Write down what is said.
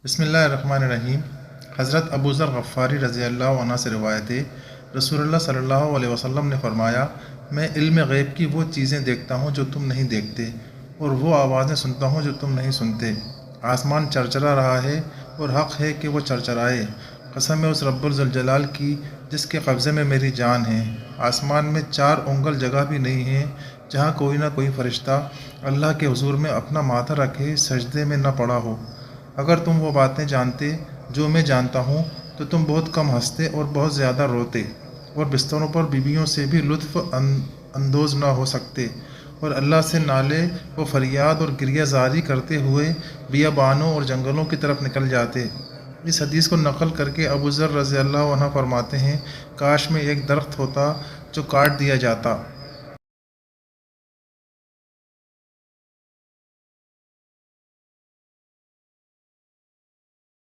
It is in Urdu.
بسم اللہ الرحمن الرحیم۔ حضرت ابو ذر غفاری رضی اللہ عنہ سے روایت ہے، رسول اللہ صلی اللہ علیہ وسلم نے فرمایا، میں علم غیب کی وہ چیزیں دیکھتا ہوں جو تم نہیں دیکھتے، اور وہ آوازیں سنتا ہوں جو تم نہیں سنتے۔ آسمان چرچرا رہا ہے اور حق ہے کہ وہ چرچرائے۔ قسم ہے اس رب الجلال کی جس کے قبضے میں میری جان ہے۔ آسمان میں 4 انگل جگہ بھی نہیں ہے جہاں کوئی نہ کوئی فرشتہ اللہ کے حضور میں اپنا ماتھا رکھے سجدے میں نہ پڑا ہو۔ اگر تم وہ باتیں جانتے جو میں جانتا ہوں تو تم بہت کم ہنستے اور بہت زیادہ روتے، اور بستروں پر بیویوں سے بھی لطف اندوز نہ ہو سکتے، اور اللہ سے نالے و فریاد اور گریہ زاری کرتے ہوئے بیابانوں اور جنگلوں کی طرف نکل جاتے۔ اس حدیث کو نقل کر کے ابو ذر رضی اللہ عنہ فرماتے ہیں، کاش میں ایک درخت ہوتا جو کاٹ دیا جاتا